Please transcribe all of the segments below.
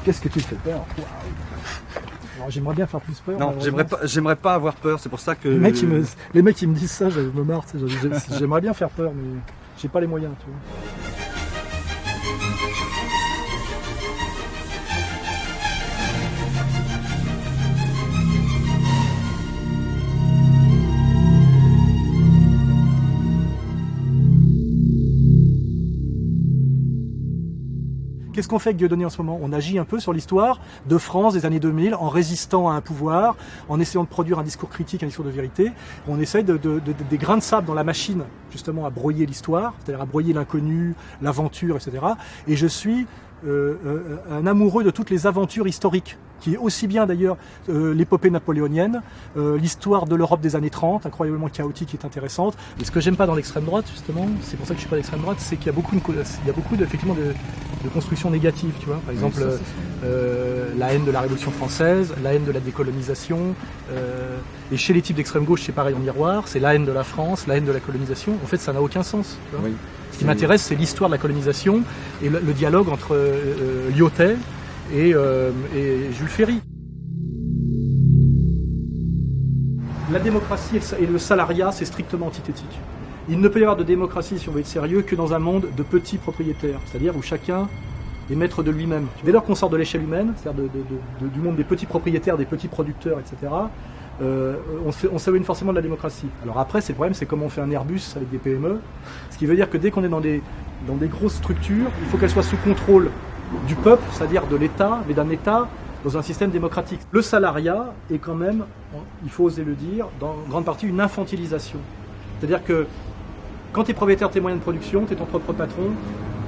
Qu'est-ce que tu te fais peur? Alors, j'aimerais bien faire plus peur. Non, j'aimerais pas avoir peur, c'est pour ça que... Les mecs qui me disent ça, je me marre. J'aimerais bien faire peur, mais j'ai pas les moyens, tu vois. Qu'est-ce qu'on fait avec Dieudonné en ce moment? On agit un peu sur l'histoire de France des années 2000 en résistant à un pouvoir, en essayant de produire un discours critique, un discours de vérité. On essaye des grains de sable dans la machine, justement, à broyer l'histoire, c'est-à-dire à broyer l'inconnu, l'aventure, etc. Et je suis un amoureux de toutes les aventures historiques, qui est aussi bien d'ailleurs l'épopée napoléonienne, l'histoire de l'Europe des années 30, incroyablement chaotique et intéressante. Et ce que j'aime pas dans l'extrême droite, justement, c'est pour ça que je suis pas d'extrême droite, c'est qu'il y a beaucoup effectivement de constructions négatives, tu vois. Par exemple, la haine de la Révolution française, la haine de la décolonisation, et chez les types d'extrême gauche, c'est pareil en miroir, c'est la haine de la France, la haine de la colonisation. En fait, ça n'a aucun sens. Tu vois. Oui. Ce qui m'intéresse, c'est l'histoire de la colonisation et le dialogue entre Lyautey et Jules Ferry. La démocratie et le salariat, c'est strictement antithétique. Il ne peut y avoir de démocratie, si on veut être sérieux, que dans un monde de petits propriétaires, c'est-à-dire où chacun est maître de lui-même. Dès lors qu'on sort de l'échelle humaine, c'est-à-dire du monde des petits propriétaires, des petits producteurs, etc., on s'éloigne forcément de la démocratie. Alors après, le problème, c'est comment on fait un Airbus avec des PME, ce qui veut dire que dès qu'on est dans des grosses structures, il faut qu'elles soient sous contrôle du peuple, c'est-à-dire de l'État, mais d'un État dans un système démocratique. Le salariat est quand même, il faut oser le dire, dans grande partie une infantilisation. C'est-à-dire que quand tu es propriétaire de tes moyens de production, tu es ton propre patron,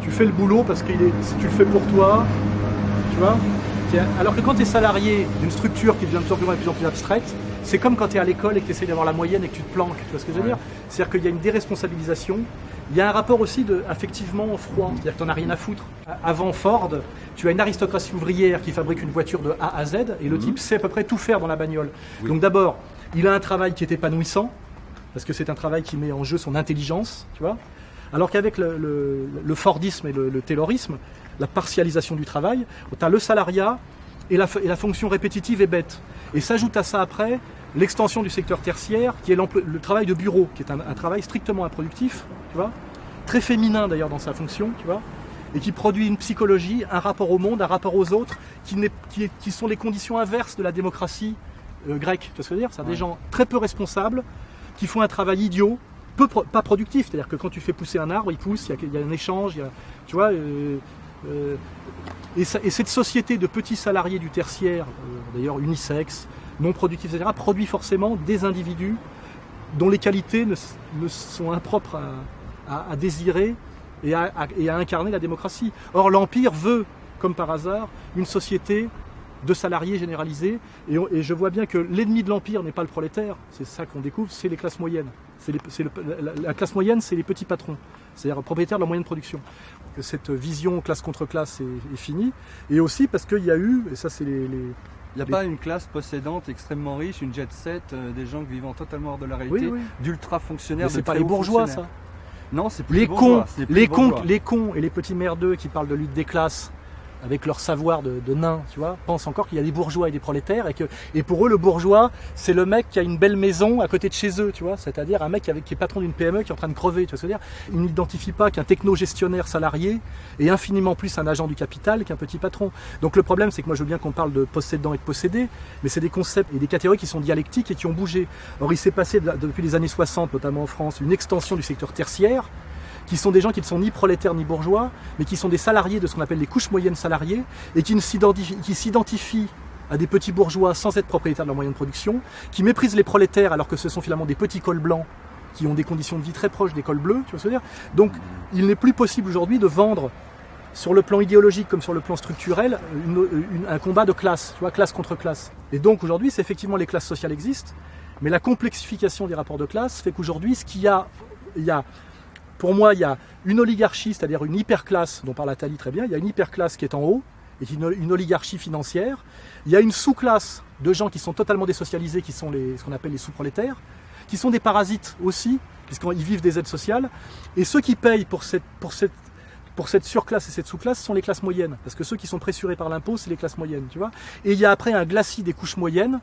tu fais le boulot parce que tu le fais pour toi, tu vois. Alors que quand tu es salarié d'une structure qui devient de plus en plus abstraite, c'est comme quand tu es à l'école et que tu essaies d'avoir la moyenne et que tu te planques, tu vois ce que je veux dire? C'est-à-dire qu'il y a une déresponsabilisation, il y a un rapport aussi affectivement froid, c'est-à-dire que tu n'en as rien à foutre. Avant Ford, tu as une aristocratie ouvrière qui fabrique une voiture de A à Z et le type sait à peu près tout faire dans la bagnole. Oui. Donc d'abord, il a un travail qui est épanouissant, parce que c'est un travail qui met en jeu son intelligence, tu vois. Alors qu'avec le Fordisme et le Taylorisme, la partialisation du travail, tu as le salariat et la fonction répétitive et bête. Et s'ajoute à ça après l'extension du secteur tertiaire, qui est le travail de bureau, qui est un travail strictement improductif, tu vois, très féminin d'ailleurs dans sa fonction, tu vois, et qui produit une psychologie, un rapport au monde, un rapport aux autres, qui sont les conditions inverses de la démocratie grecque. Tu vois ce que je veux dire? C'est des gens très peu responsables, qui font un travail idiot, pas productif, c'est-à-dire que quand tu fais pousser un arbre, il pousse, il y a un échange, tu vois. Et cette société de petits salariés du tertiaire, d'ailleurs unisexes, non productifs, etc., produit forcément des individus dont les qualités ne sont impropres à désirer et à incarner la démocratie. Or, l'Empire veut, comme par hasard, une société de salariés généralisés, et je vois bien que l'ennemi de l'Empire n'est pas le prolétaire, c'est ça qu'on découvre, c'est les classes moyennes. La classe moyenne, c'est les petits patrons, c'est-à-dire propriétaires de la moyenne production. Que cette vision classe contre classe est finie, et aussi parce qu'il y a eu, et ça c'est il n'y a pas une classe possédante extrêmement riche, une jet set, des gens vivant totalement hors de la réalité, d'ultra fonctionnaires. C'est pas les bourgeois, ça. Non, c'est plus les bourgeois. Les cons et les petits merdeux qui parlent de lutte des classes, avec leur savoir de nains, tu vois, pensent encore qu'il y a des bourgeois et des prolétaires, et pour eux, le bourgeois, c'est le mec qui a une belle maison à côté de chez eux, tu vois, c'est-à-dire un mec qui est patron d'une PME qui est en train de crever, tu vois ce que je veux dire. Ils n'identifient pas qu'un techno-gestionnaire salarié est infiniment plus un agent du capital qu'un petit patron. Donc le problème, c'est que moi, je veux bien qu'on parle de possédant et de possédé, mais c'est des concepts et des catégories qui sont dialectiques et qui ont bougé. Or, il s'est passé, depuis les années 60, notamment en France, une extension du secteur tertiaire, qui sont des gens qui ne sont ni prolétaires ni bourgeois, mais qui sont des salariés de ce qu'on appelle les couches moyennes salariées, et qui s'identifient à des petits bourgeois sans être propriétaires de leur moyen de production, qui méprisent les prolétaires alors que ce sont finalement des petits cols blancs qui ont des conditions de vie très proches des cols bleus, tu vois ce que je veux dire. Donc il n'est plus possible aujourd'hui de vendre, sur le plan idéologique comme sur le plan structurel, un combat de classe, tu vois, classe contre classe. Et donc aujourd'hui, c'est effectivement les classes sociales existent, mais la complexification des rapports de classe fait qu'aujourd'hui, pour moi, il y a une oligarchie, c'est-à-dire une hyperclasse, dont parle Attali très bien, il y a une hyperclasse qui est en haut, et une oligarchie financière. Il y a une sous-classe de gens qui sont totalement désocialisés, qui sont ce qu'on appelle les sous-prolétaires, qui sont des parasites aussi, puisqu'ils vivent des aides sociales. Et ceux qui payent pour cette pour cette surclasse et cette sous-classe sont les classes moyennes. Parce que ceux qui sont pressurés par l'impôt, c'est les classes moyennes, tu vois. Et il y a après un glacis des couches moyennes,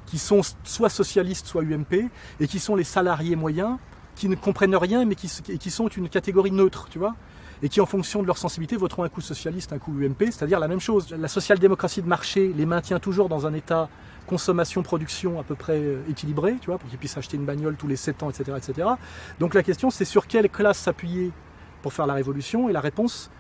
qui sont soit socialistes, soit UMP, et qui sont les salariés moyens, qui ne comprennent rien, mais qui sont une catégorie neutre, tu vois, et qui, en fonction de leur sensibilité, voteront un coup socialiste, un coup UMP, c'est-à-dire la même chose. La social-démocratie de marché les maintient toujours dans un état consommation-production à peu près équilibré, tu vois, pour qu'ils puissent acheter une bagnole tous les 7 ans, etc., etc. Donc la question, c'est sur quelle classe s'appuyer pour faire la révolution, et la réponse,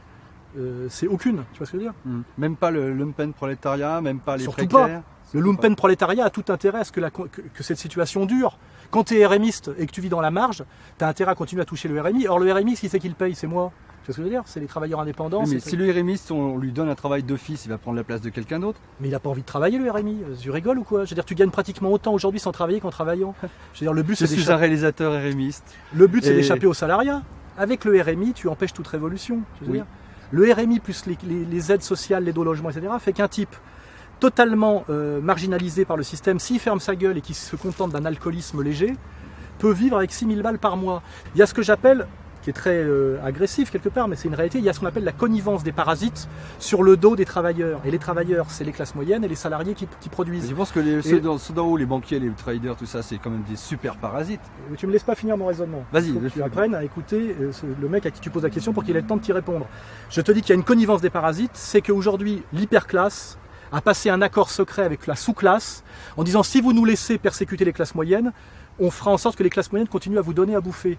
c'est aucune, tu vois ce que je veux dire ? Même pas le lumpen-prolétariat, même pas les Surtout précaires. pas. Le lumpen-prolétariat a tout intérêt à ce que cette situation dure. Quand tu es RMiste et que tu vis dans la marge, tu as intérêt à continuer à toucher le RMI. Or, le RMI, qui c'est qui le paye ? C'est moi. Tu vois ce que je veux dire ? C'est les travailleurs indépendants. Oui, mais si le RMiste, on lui donne un travail d'office, il va prendre la place de quelqu'un d'autre. Mais il n'a pas envie de travailler, le RMI. Tu rigoles ou quoi ? Je veux dire, tu gagnes pratiquement autant aujourd'hui sans travailler qu'en travaillant. Je veux dire, le but, Je suis un réalisateur RMiste. Le but, c'est d'échapper au salariat. Avec le RMI, tu empêches toute révolution. Tu veux dire ? Le RMI plus les aides sociales, l'aide au logement, etc., fait qu'un type totalement marginalisé par le système, s'il ferme sa gueule et qui se contente d'un alcoolisme léger, peut vivre avec 6 000 balles par mois. Il y a ce que j'appelle, qui est très agressif quelque part, mais c'est une réalité, il y a ce qu'on appelle la connivence des parasites sur le dos des travailleurs. Et les travailleurs, c'est les classes moyennes et les salariés qui produisent. Je pense que ceux d'en haut, les banquiers, les traders, tout ça, c'est quand même des super parasites. Tu me laisses pas finir mon raisonnement. Vas-y. Il faut que tu apprennes à écouter le mec à qui tu poses la question pour qu'il ait le temps de t'y répondre. Je te dis qu'il y a une connivence des parasites, c'est qu'aujourd'hui, l'hyperclasse a passé un accord secret avec la sous-classe en disant si vous nous laissez persécuter les classes moyennes, on fera en sorte que les classes moyennes continuent à vous donner à bouffer.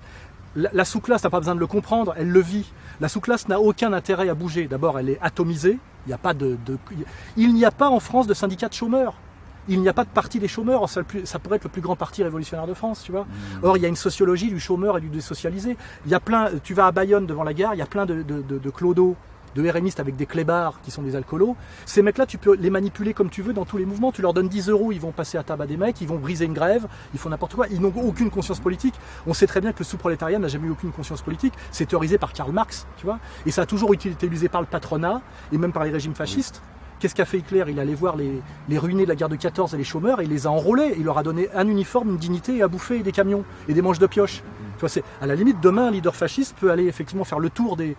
La sous-classe n'a pas besoin de le comprendre, elle le vit. La sous-classe n'a aucun intérêt à bouger. D'abord, elle est atomisée. Il n'y a pas en France de syndicat de chômeurs. Il n'y a pas de parti des chômeurs. Or, ça pourrait être le plus grand parti révolutionnaire de France, tu vois. Or, il y a une sociologie du chômeur et du désocialisé. Il y a tu vas à Bayonne devant la gare, il y a plein de clodos, de RMistes avec des clébards qui sont des alcoolos. Ces mecs-là, tu peux les manipuler comme tu veux dans tous les mouvements. Tu leur donnes 10 €, ils vont passer à table à des mecs, ils vont briser une grève, ils font n'importe quoi. Ils n'ont aucune conscience politique. On sait très bien que le sous-prolétariat n'a jamais eu aucune conscience politique. C'est théorisé par Karl Marx, tu vois. Et ça a toujours été utilisé par le patronat et même par les régimes fascistes. Qu'est-ce qu'a fait Hitler ? Il allait voir les ruinés de la guerre de 14 et les chômeurs et il les a enrôlés. Il leur a donné un uniforme, une dignité, à bouffer et des camions et des manches de pioche. Tu vois, à la limite, demain, un leader fasciste peut aller effectivement faire le tour des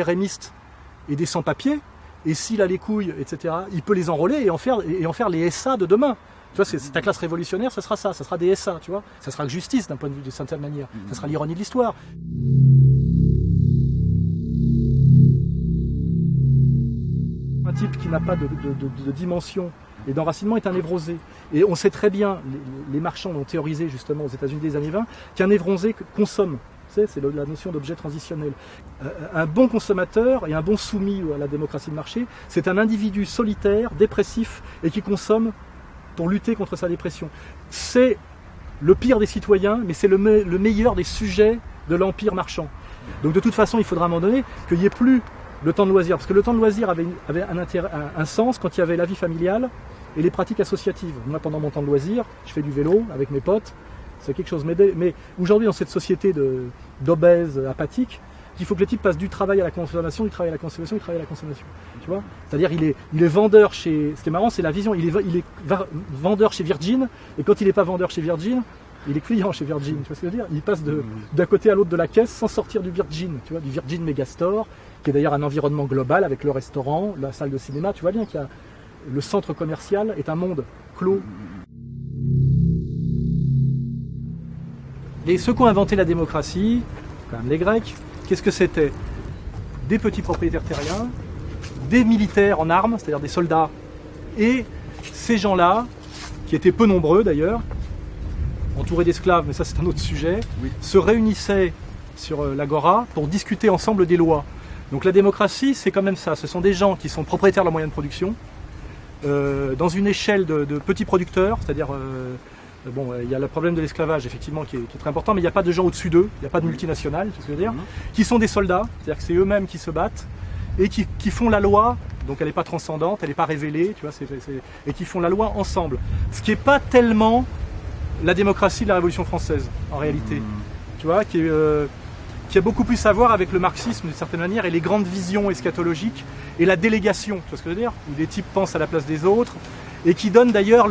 RMistes et des sans-papiers, et s'il a les couilles, etc., il peut les enrôler et en faire les SA de demain. Tu vois, c'est ta classe révolutionnaire, ça sera des SA, tu vois. Ça sera justice d'un point de vue d'une certaine manière. Ça sera l'ironie de l'histoire. Un type qui n'a pas de dimension et d'enracinement est un névrosé. Et on sait très bien, les marchands l'ont théorisé justement aux États-Unis des années 20, qu'un névrosé consomme. C'est la notion d'objet transitionnel. Un bon consommateur et un bon soumis à la démocratie de marché, c'est un individu solitaire, dépressif et qui consomme pour lutter contre sa dépression. C'est le pire des citoyens, mais c'est le meilleur des sujets de l'empire marchand. Donc de toute façon, il faudra à un moment donné qu'il n'y ait plus le temps de loisir, parce que le temps de loisir avait un sens quand il y avait la vie familiale et les pratiques associatives. Moi, pendant mon temps de loisir, je fais du vélo avec mes potes. C'est quelque chose. Mais aujourd'hui, dans cette société d'obèses apathiques, il faut que le type passe du travail à la consommation, du travail à la consommation, du travail à la consommation. Tu vois ? C'est-à-dire, il est vendeur chez. Ce qui est marrant, c'est la vision. Il est vendeur chez Virgin, et quand il n'est pas vendeur chez Virgin, il est client chez Virgin. Tu vois ce que je veux dire ? Il passe d'un côté à l'autre de la caisse sans sortir du Virgin. Tu vois, du Virgin Megastore, qui est d'ailleurs un environnement global avec le restaurant, la salle de cinéma. Tu vois bien qu'il y a le centre commercial est un monde clos. Et ceux qui ont inventé la démocratie, quand même les Grecs, qu'est-ce que c'était ? Des petits propriétaires terriens, des militaires en armes, c'est-à-dire des soldats, et ces gens-là, qui étaient peu nombreux d'ailleurs, entourés d'esclaves, mais ça c'est un autre sujet, se réunissaient sur l'agora pour discuter ensemble des lois. Donc la démocratie, c'est quand même ça, ce sont des gens qui sont propriétaires de leurs moyens de production, dans une échelle de petits producteurs, c'est-à-dire... Bon, il y a le problème de l'esclavage, effectivement, qui est très important, mais il n'y a pas de gens au-dessus d'eux, il n'y a pas de multinationales, tu sais ce que je veux dire, qui sont des soldats, c'est-à-dire que c'est eux-mêmes qui se battent, et qui font la loi, donc elle n'est pas transcendante, elle n'est pas révélée, tu vois, et qui font la loi ensemble. Ce qui n'est pas tellement la démocratie de la Révolution française, en réalité, tu vois, qui a beaucoup plus à voir avec le marxisme, d'une certaine manière, et les grandes visions eschatologiques, et la délégation, tu vois ce que je veux dire, où les types pensent à la place des autres, et qui donne d'ailleurs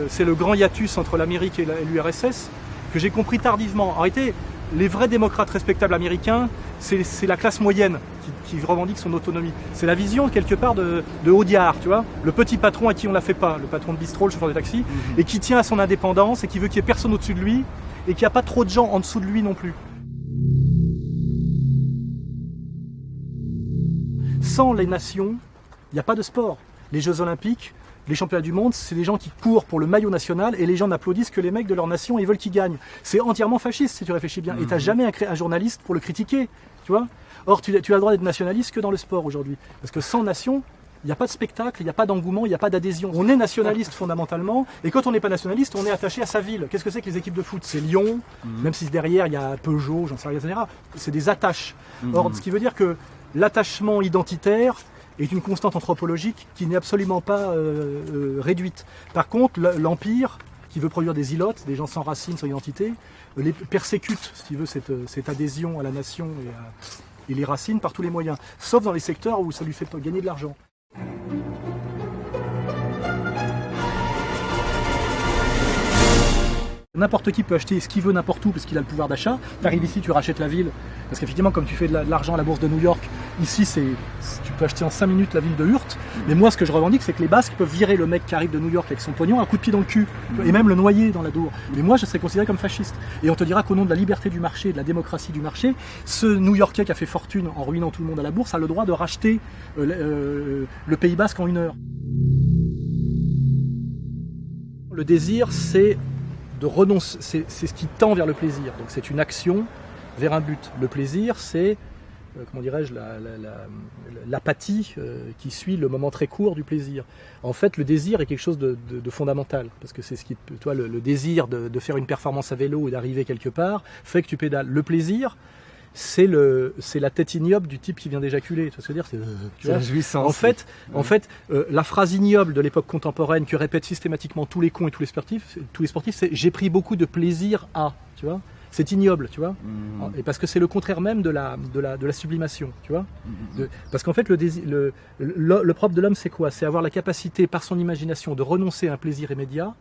c'est le grand hiatus entre l'Amérique et l'URSS que j'ai compris tardivement. En réalité, les vrais démocrates respectables américains, c'est la classe moyenne qui revendique son autonomie. C'est la vision quelque part de Audiard, tu vois, le petit patron à qui on la fait pas, le patron de bistrot, le chauffeur de taxi, et qui tient à son indépendance et qui veut qu'il y ait personne au-dessus de lui et qu'il n'y a pas trop de gens en dessous de lui non plus. Sans les nations, il n'y a pas de sport. Les Jeux Olympiques, les championnats du monde, c'est des gens qui courent pour le maillot national et les gens n'applaudissent que les mecs de leur nation et ils veulent qu'ils gagnent. C'est entièrement fasciste si tu réfléchis bien. Et tu n'as jamais un journaliste pour le critiquer, tu vois. Or, tu as le droit d'être nationaliste que dans le sport aujourd'hui. Parce que sans nation, il n'y a pas de spectacle, il n'y a pas d'engouement, il n'y a pas d'adhésion. On est nationaliste fondamentalement, et quand on n'est pas nationaliste, on est attaché à sa ville. Qu'est-ce que c'est que les équipes de foot? C'est Lyon, même si derrière il y a Peugeot, j'en sais rien, etc. C'est des attaches. Or, ce qui veut dire que l'attachement identitaire est une constante anthropologique qui n'est absolument pas réduite. Par contre, l'Empire, qui veut produire des ilotes, des gens sans racines, sans identité, les persécute, si tu veux, cette adhésion à la nation et les racines par tous les moyens, sauf dans les secteurs où ça lui fait gagner de l'argent. N'importe qui peut acheter ce qu'il veut n'importe où parce qu'il a le pouvoir d'achat. Tu arrives ici, tu rachètes la ville. Parce qu'effectivement, comme tu fais de l'argent à la bourse de New York, ici, tu peux acheter en 5 minutes la ville de Hurt. Mais moi, ce que je revendique, c'est que les Basques peuvent virer le mec qui arrive de New York avec son pognon un coup de pied dans le cul. Et même le noyer dans la Dour. Mais moi, je serais considéré comme fasciste. Et on te dira qu'au nom de la liberté du marché, de la démocratie du marché, ce New-Yorkais qui a fait fortune en ruinant tout le monde à la bourse a le droit de racheter le Pays Basque en 1 heure. Le désir, c'est de renoncer, c'est ce qui tend vers le plaisir. Donc c'est une action vers un but. Le plaisir, c'est, comment dirais-je, l'apathie qui suit le moment très court du plaisir. En fait, le désir est quelque chose de fondamental, parce que c'est ce qui, toi, le désir de faire une performance à vélo et d'arriver quelque part fait que tu pédales. Le plaisir, c'est la tête ignoble du type qui vient d'éjaculer. Tu vois ce que je veux dire, c'est la jouissance. En fait, la phrase ignoble de l'époque contemporaine que répètent systématiquement tous les cons et tous les sportifs, c'est j'ai pris beaucoup de plaisir à. Tu vois, c'est ignoble, tu vois. Et parce que c'est le contraire même de la sublimation, tu vois. Parce qu'en fait, le propre de l'homme, c'est quoi? C'est avoir la capacité, par son imagination, de renoncer à un plaisir immédiat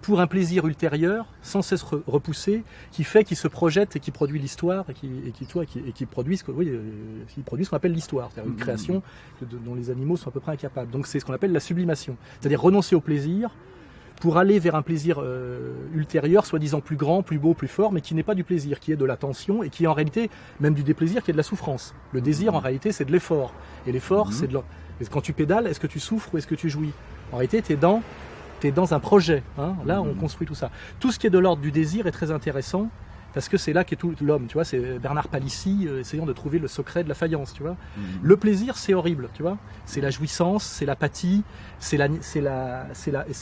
pour un plaisir ultérieur, sans cesse repoussé, qui fait qu'il se projette et qui produit l'histoire et qui produit ce qu'on appelle l'histoire, c'est-à-dire une création dont les animaux sont à peu près incapables. Donc c'est ce qu'on appelle la sublimation, c'est-à-dire renoncer au plaisir pour aller vers un plaisir ultérieur, soi-disant plus grand, plus beau, plus fort, mais qui n'est pas du plaisir, qui est de la tension et qui est en réalité même du déplaisir, qui est de la souffrance. Le désir, en réalité, c'est de l'effort. Et l'effort, c'est quand tu pédales, est-ce que tu souffres ou est-ce que tu jouis? En réalité, tu es dans un projet. Hein. Là, on construit tout ça. Tout ce qui est de l'ordre du désir est très intéressant, parce que c'est là qu'est tout l'homme. Tu vois, c'est Bernard Palissy essayant de trouver le secret de la faïence. Tu vois, le plaisir, c'est horrible. Tu vois, c'est la jouissance, c'est l'apathie, c'est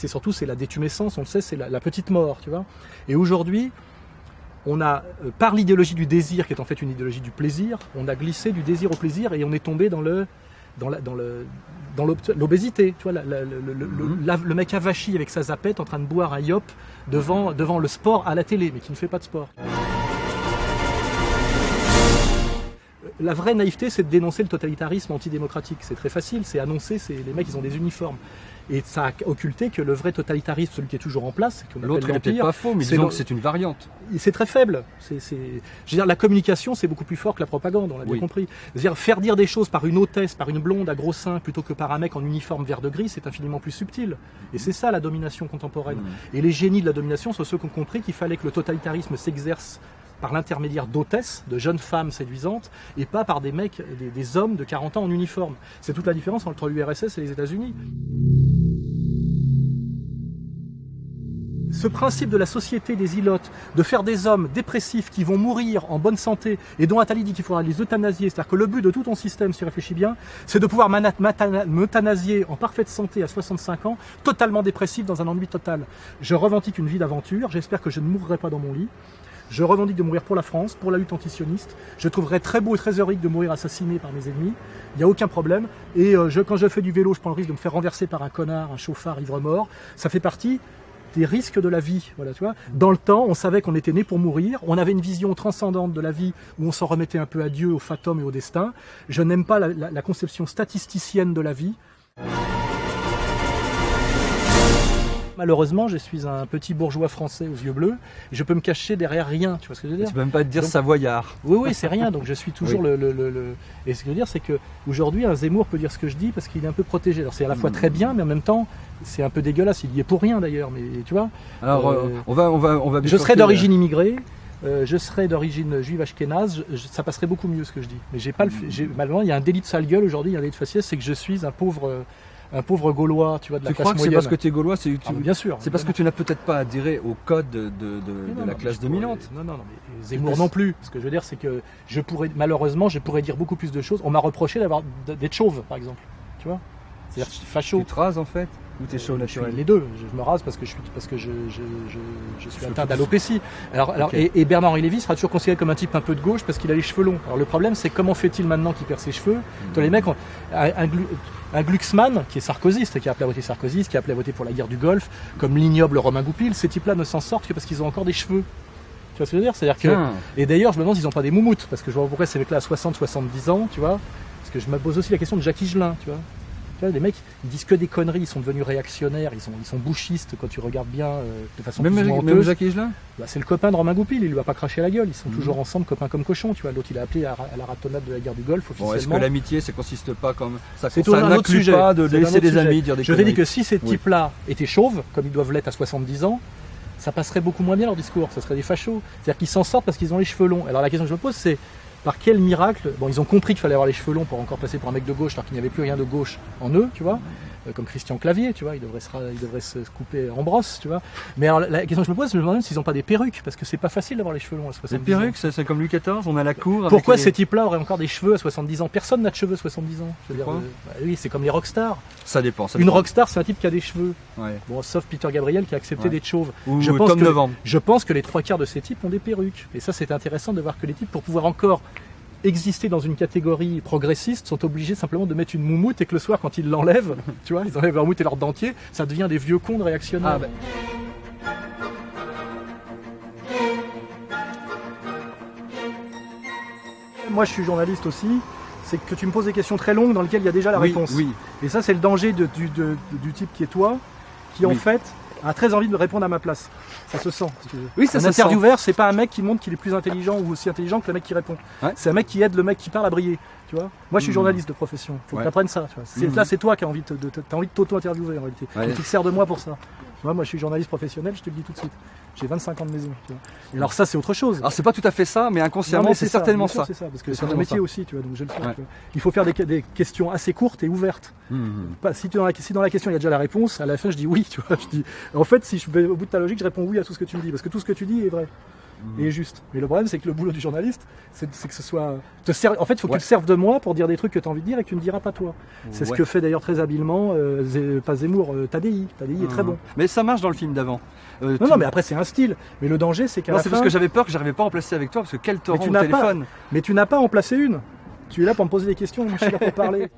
surtout la détumescence. On le sait, c'est la petite mort. Tu vois. Et aujourd'hui, on a, par l'idéologie du désir, qui est en fait une idéologie du plaisir, on a glissé du désir au plaisir et on est tombé dans l'obésité, tu vois, le mec avachi avec sa zapette en train de boire un yop devant le sport à la télé, mais qui ne fait pas de sport. La vraie naïveté, c'est de dénoncer le totalitarisme antidémocratique. C'est très facile, c'est annoncer, les mecs, ils ont des uniformes. Et ça a occulté que le vrai totalitarisme, celui qui est toujours en place, qu'on appelle l'autre l'Empire, n'est pas faux, mais disons que c'est une variante. C'est très faible. Je veux dire, la communication, c'est beaucoup plus fort que la propagande, on l'a bien compris. C'est-à-dire, faire dire des choses par une hôtesse, par une blonde à gros seins, plutôt que par un mec en uniforme vert de gris, c'est infiniment plus subtil. Et c'est ça la domination contemporaine. Et les génies de la domination sont ceux qui ont compris qu'il fallait que le totalitarisme s'exerce par l'intermédiaire d'hôtesses, de jeunes femmes séduisantes, et pas par des mecs, des hommes de 40 ans en uniforme. C'est toute la différence entre l'URSS et les États-Unis. Ce principe de la société des ilotes, de faire des hommes dépressifs qui vont mourir en bonne santé et dont Attali dit qu'il faudra les euthanasier, c'est-à-dire que le but de tout ton système, si tu réfléchis bien, c'est de pouvoir m'euthanasier en parfaite santé à 65 ans, totalement dépressif dans un ennui total. Je revendique une vie d'aventure, j'espère que je ne mourrai pas dans mon lit. Je revendique de mourir pour la France, pour la lutte antisioniste. Je trouverais très beau et très héroïque de mourir assassiné par mes ennemis. Il n'y a aucun problème. Et quand je fais du vélo, je prends le risque de me faire renverser par un connard, un chauffard ivre-mort. Ça fait partie des risques de la vie. Voilà, tu vois. Dans le temps, on savait qu'on était né pour mourir. On avait une vision transcendante de la vie où on s'en remettait un peu à Dieu, au fatum et au destin. Je n'aime pas la conception statisticienne de la vie. Malheureusement, je suis un petit bourgeois français aux yeux bleus, et je peux me cacher derrière rien, tu vois ce que je veux dire? Tu peux même pas te dire Donc, savoyard. Oui, c'est rien, donc je suis toujours Oui. Et ce que je veux dire, c'est qu'aujourd'hui, un Zemmour peut dire ce que je dis parce qu'il est un peu protégé. Alors c'est à la fois très bien, mais en même temps, c'est un peu dégueulasse. Il y est pour rien d'ailleurs, mais tu vois. Alors, on va Je bifurquer, serais d'origine immigrée, je serais d'origine juive ashkénaze, ça passerait beaucoup mieux ce que je dis. Mais j'ai pas malheureusement, il y a un délit de sale gueule aujourd'hui, il y a un délit de faciès, c'est que je suis un pauvre Gaulois, tu vois, de la Tu classe crois que c'est moyenne. parce que tu es gaulois, Bien sûr. c'est parce que tu n'as peut-être pas adhéré au code de la classe dominante. Non, mais Zemmour non plus. Ce que je veux dire, c'est que malheureusement, je pourrais dire beaucoup plus de choses. On m'a reproché d'être chauve, par exemple. Tu vois? C'est-à-dire que je suis facho. Tu te rases en fait? Ou t'es chaud naturel? Les deux. Je me rase parce que je suis atteint d'alopécie. Alors, Ok. et Bernard-Henri Lévy sera toujours considéré comme un type un peu de gauche parce qu'il a les cheveux longs. Alors le problème, c'est comment fait-il maintenant qu'il perd ses cheveux? Toi, les mecs, un Glucksmann, qui est sarkozyste, qui a appelé à voter Sarkozy, qui a appelé à voter pour la guerre du Golfe, comme l'ignoble Romain Goupil, ces types-là ne s'en sortent que parce qu'ils ont encore des cheveux. Tu vois ce que je veux dire? C'est-à-dire que. Tiens. Et d'ailleurs, je me demande s'ils n'ont pas des moumoutes, parce que je vois pourquoi ces mecs-là à 60-70 ans, tu vois. Parce que je me pose aussi la question de Jacques Higelin, tu vois. Tu vois, les mecs, ils disent que des conneries, ils sont devenus réactionnaires, ils sont bouchistes quand tu regardes bien de façon plus ou moins Même honteuse. Jacques Higelin? Bah, c'est le copain de Romain Goupil, il lui a pas craché la gueule, ils sont toujours ensemble, copains comme cochons, tu vois. L'autre, il a appelé à la ratonnade de la guerre du Golfe Bon, officiellement. est-ce que l'amitié, ça consiste pas comme ça? C'est Ça un autre n'inclut sujet. pas de C'est un laisser autre des sujet. amis dire des Je te conneries. dis que si ces Oui. types-là étaient chauves, comme ils doivent l'être à 70 ans, ça passerait beaucoup moins bien leur discours, ça serait des fachos. C'est-à-dire qu'ils s'en sortent parce qu'ils ont les cheveux longs. Alors la question que je me pose, c'est par quel miracle, bon, ils ont compris qu'il fallait avoir les cheveux longs pour encore passer pour un mec de gauche alors qu'il n'y avait plus rien de gauche en eux, tu vois, comme Christian Clavier, tu vois, il devrait se couper en brosse, tu vois. Mais alors la question que je me pose, je me demande s'ils n'ont pas des perruques, parce que c'est pas facile d'avoir les cheveux longs à 70 Les ans. perruques, c'est comme Louis XIV, on a la cour. avec Pourquoi les- ces types-là auraient encore des cheveux à 70 ans? Personne n'a de cheveux à 70 ans. Je veux dire, crois oui, c'est comme les rockstars. Ça dépend. Ça Une dépend. rockstar, c'est un type qui a des cheveux. Ouais. Bon, sauf Peter Gabriel qui a accepté Ouais. d'être chauve. Ou Je pense Tom que- Novembre. Je pense que les 3/4 de ces types ont des perruques. Et ça, c'est intéressant de voir que les types, pour pouvoir encore exister dans une catégorie progressiste, sont obligés simplement de mettre une moumoute et que le soir, quand ils l'enlèvent, tu vois, ils enlèvent leur moumoute et leur dentier, ça devient des vieux cons de réactionnaires. Ah, ben. Moi, je suis journaliste aussi. C'est que tu me poses des questions très longues dans lesquelles il y a déjà la Oui, réponse. oui. Et ça, c'est le danger du type qui est toi, qui en Oui. fait a très envie de répondre à ma place. Ça se sent. Si tu veux. Oui, ça un se sent. intervieweur, c'est pas un mec qui montre qu'il est plus intelligent ou aussi intelligent que le mec qui répond. Ouais. C'est un mec qui aide le mec qui parle à briller. Tu vois. Moi, je suis Mhm. journaliste de profession. Faut que Ouais. tu apprennes ça. Tu vois. Mhm. Là, c'est toi qui as envie t'as envie de t'auto-interviewer en réalité. Ouais. Donc, tu te sers de moi pour ça. Tu vois, moi, je suis journaliste professionnel. Je te le dis tout de suite. J'ai 25 ans de maison. Tu vois. Et alors ça, c'est autre chose. Alors c'est pas tout à fait ça, mais Non, inconsciemment mais c'est certainement bien sûr, ça. C'est ça, parce que C'est c'est un certainement métier ça. aussi, tu vois, donc je le fais. Ouais. Tu vois. Il faut faire des questions assez courtes et ouvertes. Mhm. Si dans la question il y a déjà la réponse, à la fin je dis oui, tu vois. Je dis, en fait, si je vais au bout de ta logique, je réponds oui à tout ce que tu me dis, parce que tout ce que tu dis est vrai et est juste. Mais le problème, c'est que le boulot du journaliste, c'est que ce soit. En fait, il faut que Ouais. tu te serves de moi pour dire des trucs que tu as envie de dire et que tu ne diras pas toi. C'est ce Ouais. que fait d'ailleurs très habilement, pas Zemmour, Tadei. Tadei est très bon. Mais ça marche dans le film d'avant. Non, mais après, c'est un style. Mais le danger, c'est qu'à Non, la c'est fin. parce que j'avais peur que j'arrivais pas à remplacer avec toi, parce que quel torrent tu au n'as pas- téléphone. Mais tu n'as pas en placé une. Tu es là pour me poser des questions, moi je suis là pour parler.